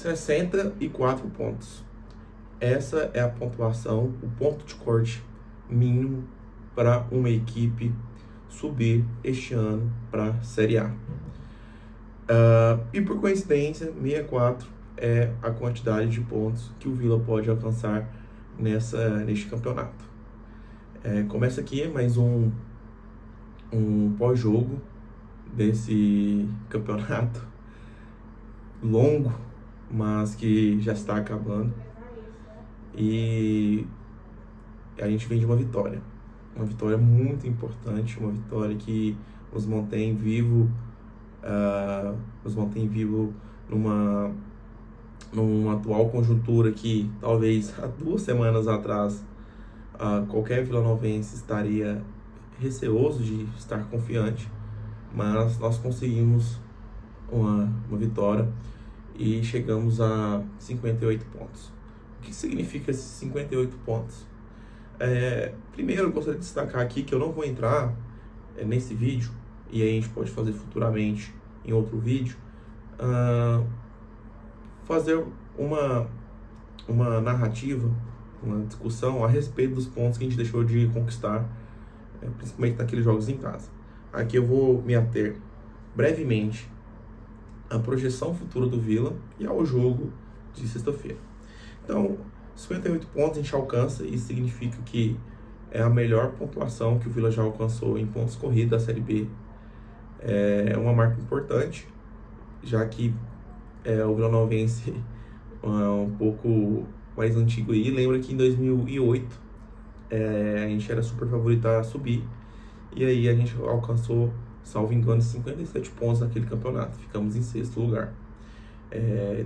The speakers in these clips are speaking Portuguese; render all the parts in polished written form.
64 pontos. Essa é a pontuação, o ponto de corte mínimo para uma equipe subir este ano para a Série A. E por coincidência, 64 é a quantidade de pontos que o Vila pode alcançar neste campeonato. Começa aqui mais um pós-jogo desse campeonato longo, mas que já está acabando. E a gente vem de uma vitória muito importante, uma vitória que nos mantém vivo, numa atual conjuntura que talvez há 2 semanas atrás qualquer vilanovense estaria receoso de estar confiante, mas nós conseguimos uma vitória e chegamos a 58 pontos. O que significa esses 58 pontos? Primeiro, eu gostaria de destacar aqui que eu não vou entrar nesse vídeo, e aí a gente pode fazer futuramente em outro vídeo, fazer uma narrativa, uma discussão a respeito dos pontos que a gente deixou de conquistar, principalmente naqueles jogos em casa. Aqui eu vou me ater brevemente à projeção futura do Vila e ao jogo de sexta-feira. Então, 58 pontos a gente alcança, isso significa que é a melhor pontuação que o Vila já alcançou em pontos corridos da Série B. É uma marca importante, já que o vilanovense é um pouco mais antigo aí. Lembra que em 2008 a gente era super favorito a subir, e aí a gente alcançou, salvo engano, 57 pontos naquele campeonato, ficamos em 6º lugar.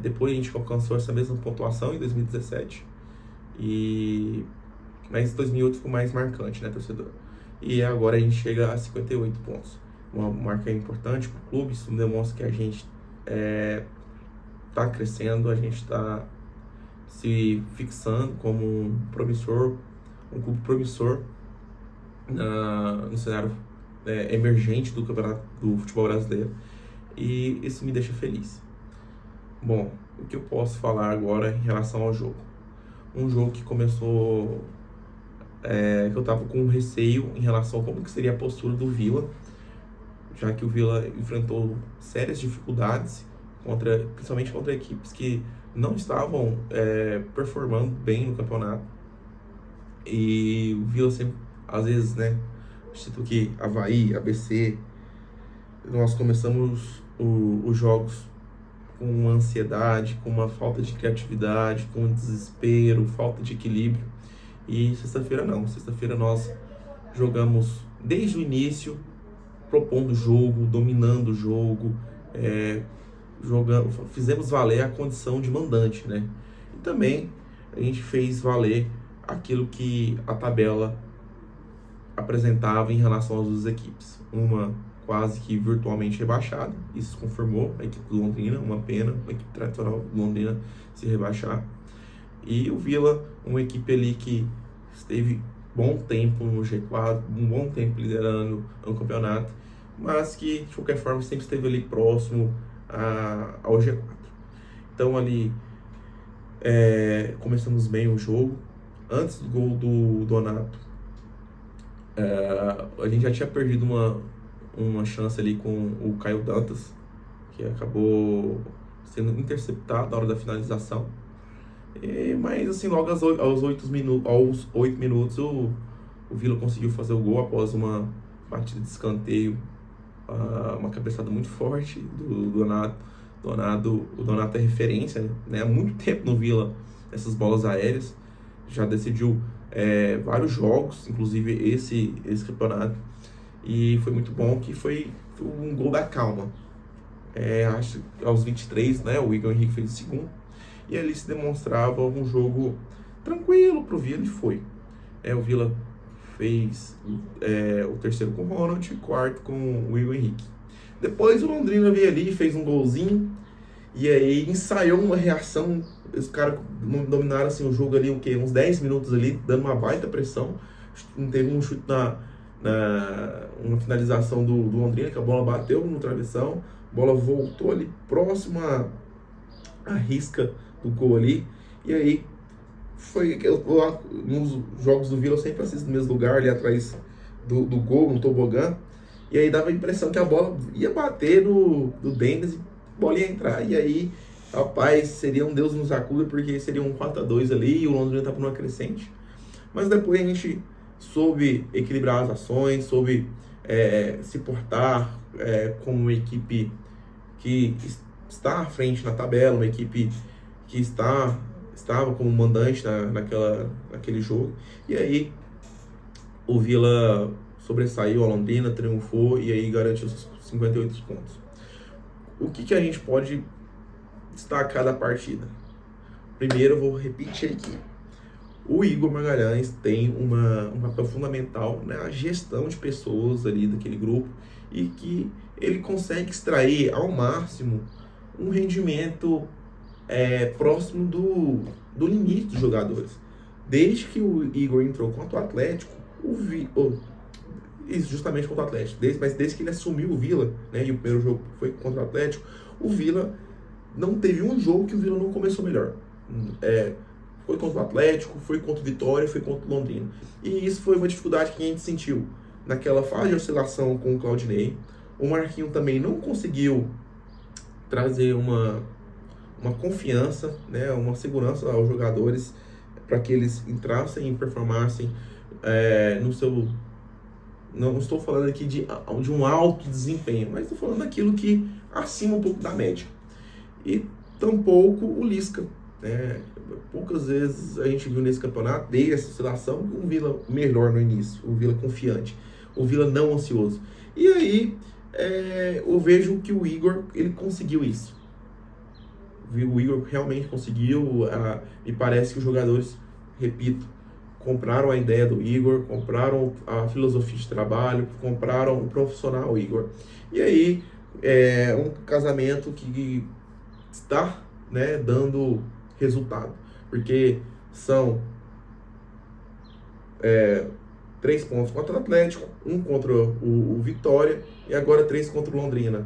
Depois a gente alcançou essa mesma pontuação em 2017, mas 2008 foi mais marcante, né, torcedor? E agora a gente chega a 58 pontos, uma marca importante para o clube. Isso demonstra que a gente está crescendo, a gente está se fixando como um clube promissor no cenário emergente do campeonato do futebol brasileiro, e isso me deixa feliz. Bom, o que eu posso falar agora em relação ao jogo? Um jogo que começou, que eu estava com receio em relação a como que seria a postura do Vila, já que o Vila enfrentou sérias dificuldades, principalmente contra equipes que não estavam performando bem no campeonato. E o Vila sempre, às vezes, né, cito que Avaí, ABC, nós começamos os jogos com uma ansiedade, com uma falta de criatividade, com um desespero, falta de equilíbrio. E sexta-feira não. Sexta-feira nós jogamos desde o início, propondo o jogo, dominando o jogo, fizemos valer a condição de mandante, né? E também a gente fez valer aquilo que a tabela apresentava em relação às duas equipes. Uma quase que virtualmente rebaixada, isso confirmou a equipe do Londrina, uma pena, uma equipe tradicional do Londrina se rebaixar. E o Vila, uma equipe ali que esteve bom tempo no G4, um bom tempo liderando o campeonato, mas que de qualquer forma sempre esteve ali próximo ao G4. Então ali começamos bem o jogo. Antes do gol do Donato, a gente já tinha perdido uma chance ali com o Caio Dantas, que acabou sendo interceptado na hora da finalização. Mas assim, logo aos 8 minutos o Vila conseguiu fazer o gol após uma batida de escanteio, uma cabeçada muito forte do Donato. O Donato é referência, né? Há muito tempo no Vila, essas bolas aéreas. Já decidiu vários jogos, inclusive esse campeonato. E foi muito bom, que foi um gol da calma. Acho que aos 23, né, o Igor Henrique fez o segundo. E ali se demonstrava um jogo tranquilo pro Vila, e foi. O Vila fez o terceiro com o Ronald e o quarto com o Igor Henrique. Depois o Londrina veio ali, fez um golzinho, e aí ensaiou uma reação. Os caras dominaram assim, o jogo ali, uns 10 minutos ali, dando uma baita pressão. Teve um chute uma finalização do Londrina, que a bola bateu no travessão, a bola voltou ali próximo a risca do gol ali. E aí, nos jogos do Vila eu sempre assisto no mesmo lugar, ali atrás do gol, no tobogã. E aí dava a impressão que a bola ia bater no Dennis e a bola ia entrar. E aí, rapaz, seria um Deus nos acuda, porque seria um 4-2 ali e o Londrina estava numa crescente. Mas depois a gente soube equilibrar as ações, soube se portar como uma equipe que está à frente na tabela, uma equipe que estava como mandante naquele jogo. E aí o Vila sobressaiu, a Londrina triunfou e aí garantiu seus 58 pontos. O que a gente pode destacar da partida? Primeiro eu vou repetir aqui. O Igor Magalhães tem um papel fundamental na gestão de pessoas ali daquele grupo e que ele consegue extrair ao máximo um rendimento próximo do limite dos jogadores. Desde que o Igor entrou contra o Atlético, isso justamente contra o Atlético, mas desde que ele assumiu o Vila, né, e o primeiro jogo foi contra o Atlético, o Vila não teve um jogo que o Vila não começou melhor. Foi contra o Atlético, foi contra o Vitória, foi contra o Londrina. E isso foi uma dificuldade que a gente sentiu naquela fase de oscilação com o Claudinei. O Marquinhos também não conseguiu trazer uma confiança, né, uma segurança aos jogadores para que eles entrassem e performassem no seu... Não estou falando aqui de um alto desempenho, mas estou falando daquilo que acima um pouco da média. E tampouco o Lisca. Poucas vezes a gente viu nesse campeonato, desde essa oscilação, um Vila melhor no início, um Vila confiante, um Vila não ansioso. E aí eu vejo que o Igor, ele conseguiu isso. O Igor realmente conseguiu, me parece que os jogadores, repito, compraram a ideia do Igor, compraram a filosofia de trabalho, compraram o profissional Igor. E aí, um casamento que está, né, dando resultado, porque são 3 pontos contra o Atlético, 1 contra o Vitória e agora 3 contra o Londrina.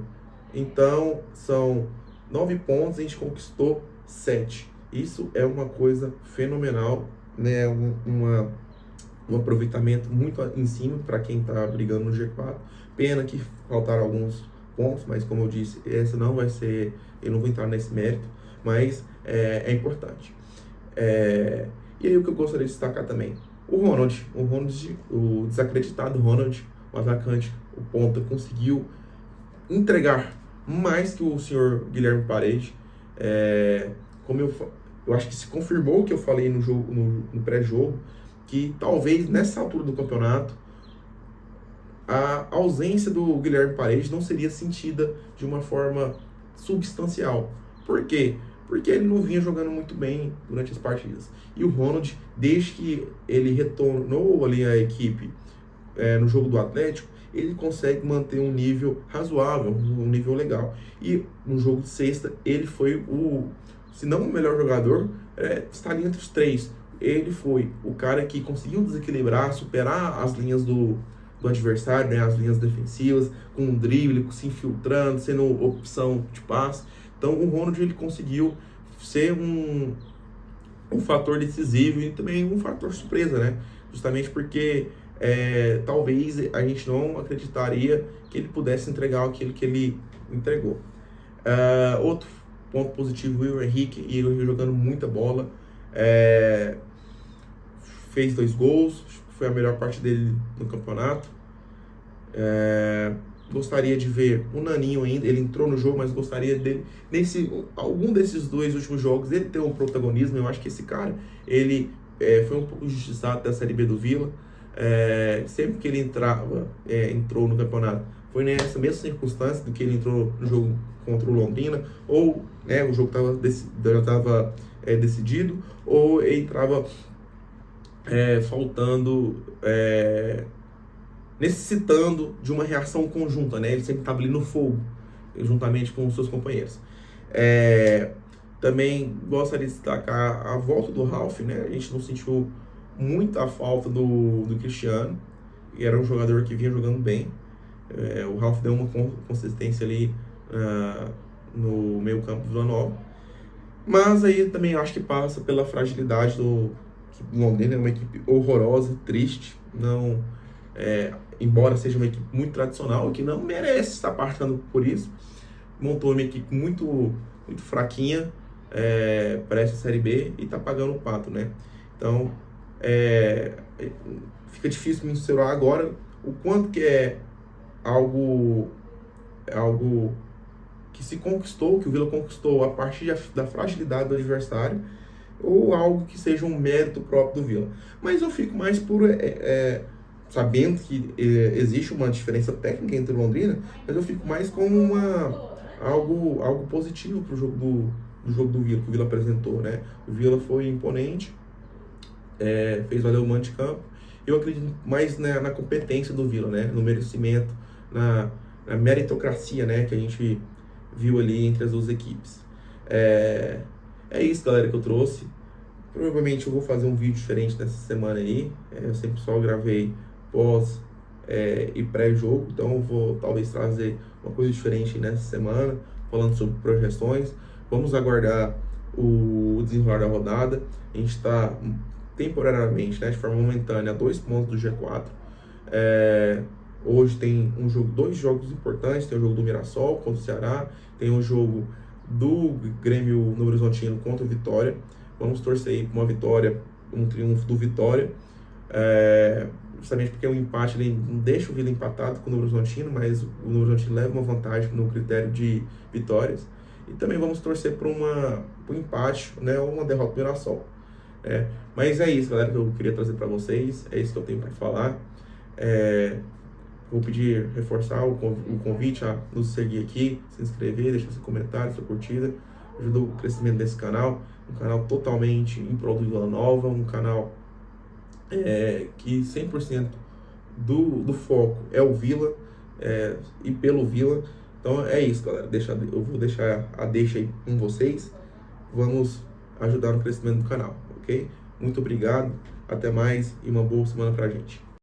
Então são 9 pontos, a gente conquistou 7. Isso é uma coisa fenomenal, né? Um aproveitamento muito em cima para quem está brigando no G4. Pena que faltaram alguns pontos, mas como eu disse, essa não vai ser, eu não vou entrar nesse mérito, mas é importante. E aí o que eu gostaria de destacar também, o Ronald, o desacreditado Ronald, o atacante, o ponta, conseguiu entregar mais que o senhor Guilherme Parede. Como eu acho que se confirmou o que eu falei no jogo, no pré-jogo, que talvez nessa altura do campeonato a ausência do Guilherme Parede não seria sentida de uma forma substancial. Por quê? Porque ele não vinha jogando muito bem durante as partidas. E o Ronald, desde que ele retornou ali à equipe no jogo do Atlético, ele consegue manter um nível razoável, um nível legal. E no jogo de sexta, ele foi se não o melhor jogador, está ali entre os 3. Ele foi o cara que conseguiu desequilibrar, superar as linhas do adversário, né, as linhas defensivas, com um drible, se infiltrando, sendo opção de passe. Então o Ronald, ele conseguiu ser um fator decisivo e também um fator surpresa, né? Justamente porque talvez a gente não acreditaria que ele pudesse entregar aquilo que ele entregou. Outro ponto positivo, o Igor Henrique jogando muita bola, fez 2 gols, foi a melhor parte dele no campeonato. Gostaria de ver o Naninho ainda, ele entrou no jogo, mas gostaria dele, algum desses 2 últimos jogos, ele ter um protagonismo. Eu acho que esse cara, ele foi um pouco injustiçado da Série B do Vila. Sempre que ele entrou no campeonato, foi nessa mesma circunstância do que ele entrou no jogo contra o Londrina, ou o jogo já estava decidido, ou ele entrava faltando, necessitando de uma reação conjunta, né? Ele sempre estava ali no fogo, juntamente com os seus companheiros. Também gostaria de destacar a volta do Ralf, né? A gente não sentiu muita falta do Cristiano, e era um jogador que vinha jogando bem. O Ralf deu uma consistência ali no meio campo do Vila Nova. Mas aí também acho que passa pela fragilidade do que Londrina é uma equipe horrorosa, triste, não embora seja uma equipe muito tradicional, que não merece estar passando por isso, montou uma equipe muito fraquinha para essa Série B e tá pagando o pato, né? Então, é, fica difícil mensurar agora o quanto que algo, algo que se conquistou, que o Vila conquistou a partir da fragilidade do adversário, ou algo que seja um mérito próprio do Vila. Mas eu fico mais por sabendo que existe uma diferença técnica entre o Londrina, mas eu fico mais com algo positivo para o jogo do Vila, que o Vila apresentou, né? O Vila foi imponente, fez valer o mando de campo. Eu acredito mais na competência do Vila, né? No merecimento, na meritocracia, né? Que a gente viu ali entre as duas equipes. É isso, galera, que eu trouxe. Provavelmente eu vou fazer um vídeo diferente nessa semana aí. Eu sempre só gravei pós e pré-jogo, então eu vou talvez trazer uma coisa diferente nessa semana, falando sobre projeções. Vamos aguardar o desenrolar da rodada. A gente está temporariamente, né, de forma momentânea, a 2 pontos do G4. Hoje tem dois jogos importantes, tem o jogo do Mirassol contra o Ceará, tem o jogo do Grêmio Novo Horizontino contra o Vitória. Vamos torcer aí por uma vitória, um triunfo do Vitória, justamente porque o empate ele não deixa o Vila empatado com o Novo Horizontino, mas o Novo Horizontino leva uma vantagem no critério de vitórias. E também vamos torcer por um empate, né, ou uma derrota do Mirassol. Mas é isso, galera, que eu queria trazer para vocês, é isso que eu tenho para falar. Vou pedir, reforçar o convite a nos seguir aqui, se inscrever, deixar seu comentário, sua curtida, ajuda o crescimento desse canal, um canal totalmente em prol do Vila Nova, um canal que 100% do foco é o Vila e pelo Vila. Então é isso, galera, eu vou deixar a deixa aí com vocês, vamos ajudar no crescimento do canal, ok? Muito obrigado, até mais e uma boa semana pra gente.